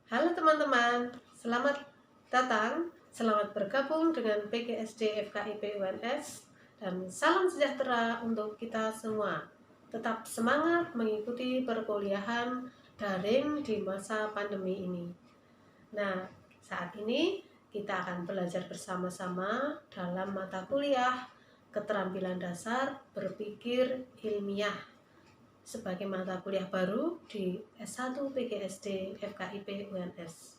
Halo teman-teman, selamat datang, selamat bergabung dengan PGSD FKIP UNS dan salam sejahtera untuk kita semua. Tetap semangat mengikuti perkuliahan daring di masa pandemi ini. Nah, saat ini kita akan belajar bersama-sama dalam mata kuliah Keterampilan Dasar Berpikir Ilmiah sebagai mata kuliah baru di S1 PGSD FKIP UNS.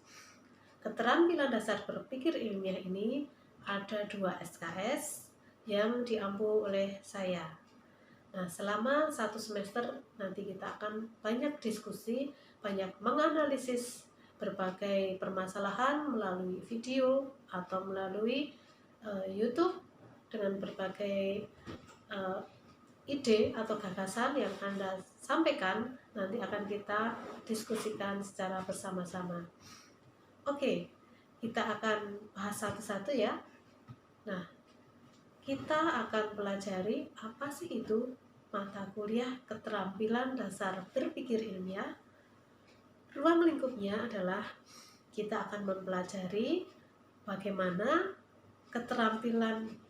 Keterampilan dasar berpikir ilmiah ini ada 2 SKS yang diampu oleh saya. Nah, selama 1 semester nanti kita akan banyak diskusi, banyak menganalisis berbagai permasalahan melalui video atau melalui YouTube dengan berbagai ide atau gagasan yang Anda sampaikan nanti akan kita diskusikan secara bersama-sama. Oke, kita akan bahas satu-satu ya. Nah, kita akan pelajari apa sih itu mata kuliah Keterampilan Dasar Berpikir Ilmiah. Ruang lingkupnya adalah kita akan mempelajari bagaimana keterampilan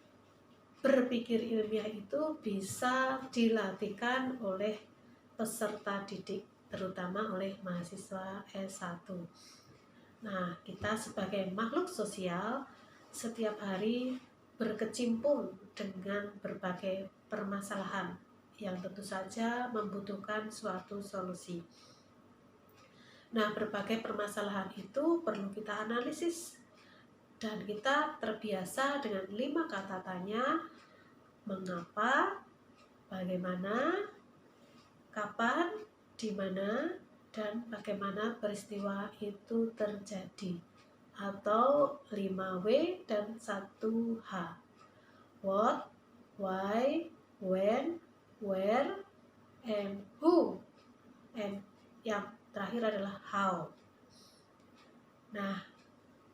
berpikir ilmiah itu bisa dilatihkan oleh peserta didik, terutama oleh mahasiswa S1. Nah, kita sebagai makhluk sosial setiap hari berkecimpung dengan berbagai permasalahan yang tentu saja membutuhkan suatu solusi. Nah, berbagai permasalahan itu perlu kita analisis dan kita terbiasa dengan 5 kata tanya: mengapa, bagaimana, kapan, di mana, dan bagaimana peristiwa itu terjadi, atau 5W dan 1H. What, why, when, where, and who. And yang terakhir adalah how. Nah,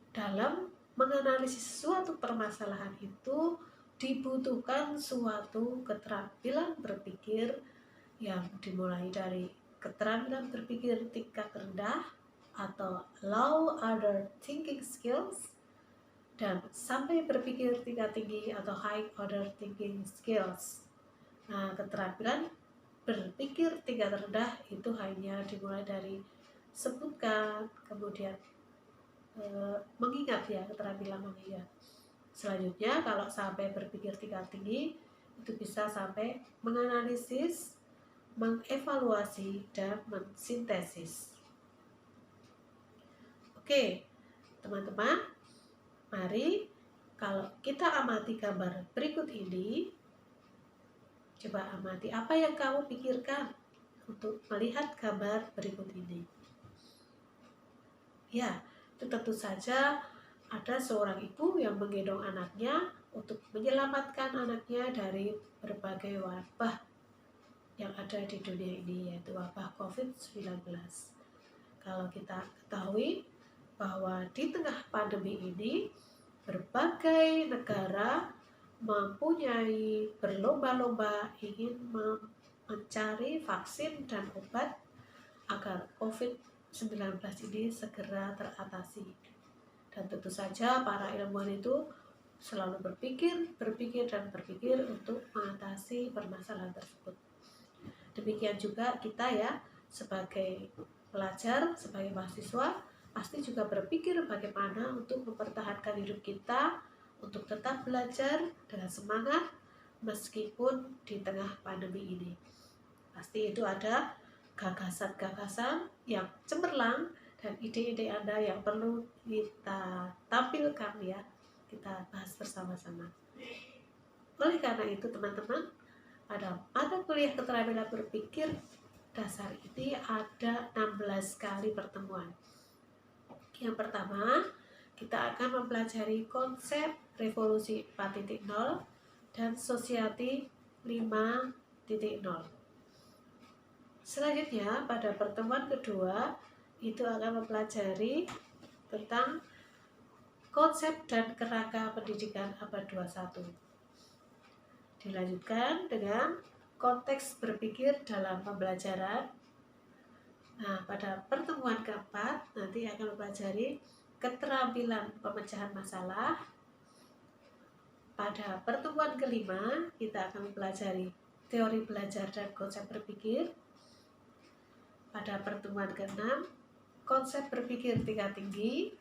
dalam menganalisis suatu permasalahan itu dibutuhkan suatu keterampilan berpikir yang dimulai dari keterampilan berpikir tingkat rendah atau low order thinking skills dan sampai berpikir tingkat tinggi atau high order thinking skills. Nah, keterampilan berpikir tingkat rendah itu hanya dimulai dari sebutkan, kemudian mengingat ya, keterampilan mengingat. Selanjutnya kalau sampai berpikir tingkat tinggi itu bisa sampai menganalisis, mengevaluasi, dan mensintesis. Oke, teman-teman, mari kalau kita amati gambar berikut ini, coba amati apa yang kamu pikirkan untuk melihat gambar berikut ini. Ya, itu tentu saja ada seorang ibu yang menggendong anaknya untuk menyelamatkan anaknya dari berbagai wabah yang ada di dunia ini, yaitu wabah COVID-19. Kalau kita ketahui bahwa di tengah pandemi ini berbagai negara mempunyai berlomba-lomba ingin mencari vaksin dan obat agar COVID-19 ini segera teratasi. Dan tentu saja para ilmuwan itu selalu berpikir untuk mengatasi permasalahan tersebut. Demikian juga kita ya, sebagai pelajar, sebagai mahasiswa, pasti juga berpikir bagaimana untuk mempertahankan hidup kita, untuk tetap belajar dengan semangat meskipun di tengah pandemi ini. Pasti itu ada gagasan-gagasan yang cemerlang dan ide-ide Anda yang perlu kita tampilkan ya, kita bahas bersama-sama. Oleh karena itu teman-teman, pada mata kuliah keterampilan berpikir dasar ini ada 16 kali pertemuan. Yang pertama, kita akan mempelajari konsep revolusi 4.0 dan society 5.0. Selanjutnya, pada pertemuan kedua, itu akan mempelajari tentang konsep dan kerangka pendidikan abad 21. Dilanjutkan dengan konteks berpikir dalam pembelajaran, Nah, pada pertemuan keempat nanti akan mempelajari keterampilan pemecahan masalah. Pada pertemuan kelima kita akan mempelajari teori belajar dan konsep berpikir. Pada pertemuan keenam, konsep berpikir tingkat tinggi,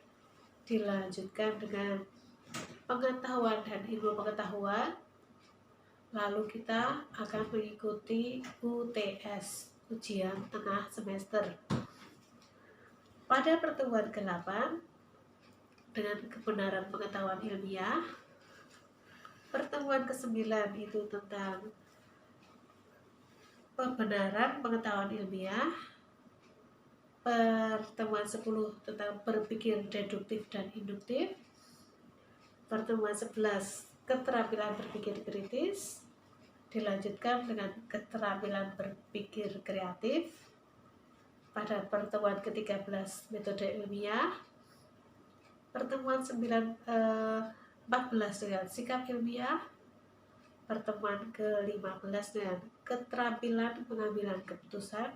dilanjutkan dengan pengetahuan dan ilmu pengetahuan. Lalu kita akan mengikuti UTS, ujian tengah semester. Pada pertemuan ke-8, dengan kebenaran pengetahuan ilmiah. Pertemuan ke-9 itu tentang pembenaran pengetahuan ilmiah. Pertemuan 10 tentang berpikir deduktif dan induktif. Pertemuan 11 keterampilan berpikir kritis, dilanjutkan dengan keterampilan berpikir kreatif. Pada pertemuan ke-13 metode ilmiah. Pertemuan 14 dengan sikap ilmiah. Pertemuan ke-15 dengan keterampilan pengambilan keputusan.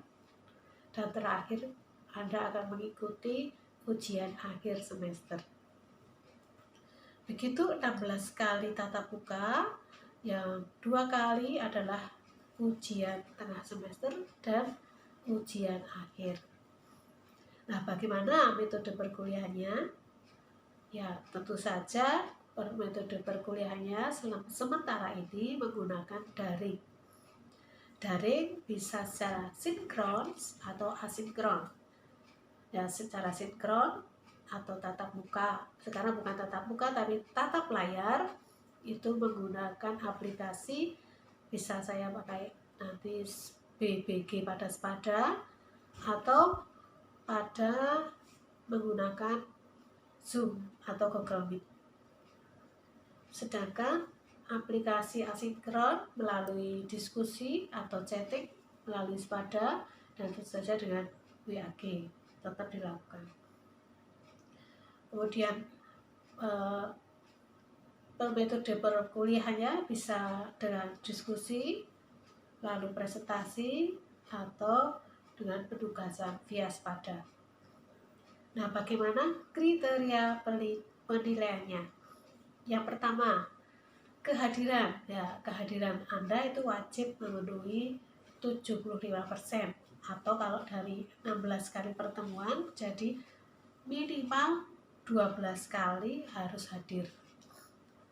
Dan terakhir, Anda akan mengikuti ujian akhir semester. Begitu 16 kali tatap muka, yang 2 kali adalah ujian tengah semester dan ujian akhir. Nah, bagaimana metode perkuliahannya? Ya, tentu saja metode perkuliahannya sementara ini menggunakan daring. Daring bisa secara sinkron atau asinkron. Ya, secara sinkron atau tatap muka. Sekarang bukan tatap muka tapi tatap layar, itu menggunakan aplikasi. Bisa saya pakai nanti BBG pada Spada atau pada menggunakan Zoom atau Google Meet. Sedangkan aplikasi asinkron melalui diskusi atau chatting melalui Spada dan tentu saja dengan WAG tetap dilakukan. Kemudian metode perkuliahannya bisa dengan diskusi, lalu presentasi, atau dengan penugasan via Spada. Nah, bagaimana kriteria penilaiannya? Yang pertama, kehadiran. Ya, kehadiran Anda itu wajib memenuhi 75%, atau kalau dari 16 kali pertemuan jadi minimal 12 kali harus hadir.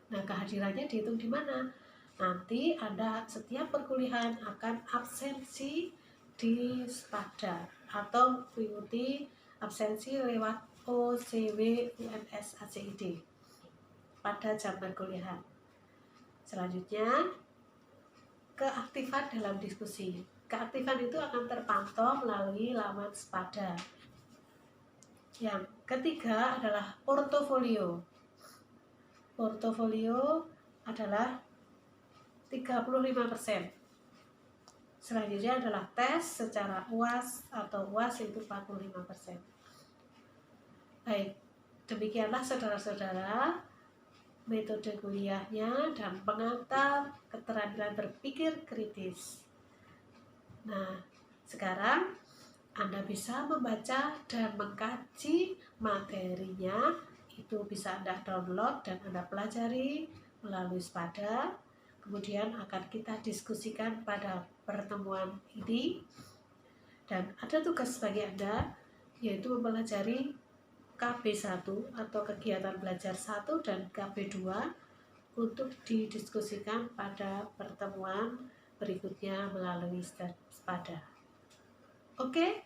Nah, kehadirannya dihitung di mana? Nanti Anda setiap perkuliahan akan absensi di Spada atau mengikuti absensi lewat OCW UNS ACID pada jam perkuliahan. Selanjutnya, keaktifan dalam diskusi. Keaktifan itu akan terpantau melalui laman Spada. Yang ketiga adalah portofolio. Portofolio adalah 35%. Selanjutnya adalah tes secara UAS atau UAS itu 45%. Baik, demikianlah saudara-saudara metode kuliahnya dan pengantar keterampilan berpikir kritis. Nah, sekarang Anda bisa membaca dan mengkaji materinya. Itu bisa Anda download dan Anda pelajari melalui Spada. Kemudian akan kita diskusikan pada pertemuan ini. Dan ada tugas bagi Anda, yaitu mempelajari KB1 atau kegiatan belajar 1 dan KB2 untuk didiskusikan pada pertemuan berikutnya melalui Spada. Oke,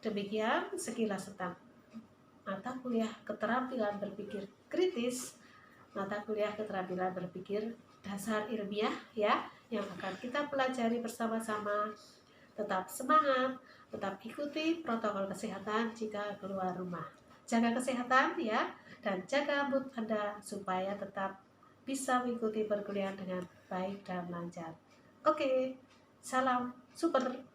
demikian sekilas tentang mata kuliah keterampilan berpikir kritis, mata kuliah keterampilan berpikir dasar ilmiah ya, yang akan kita pelajari bersama-sama. Tetap semangat, tetap ikuti protokol kesehatan jika keluar rumah. Jaga kesehatan ya, dan jaga mood Anda supaya tetap bisa mengikuti perkuliahan dengan baik dan lancar. Oke, salam super.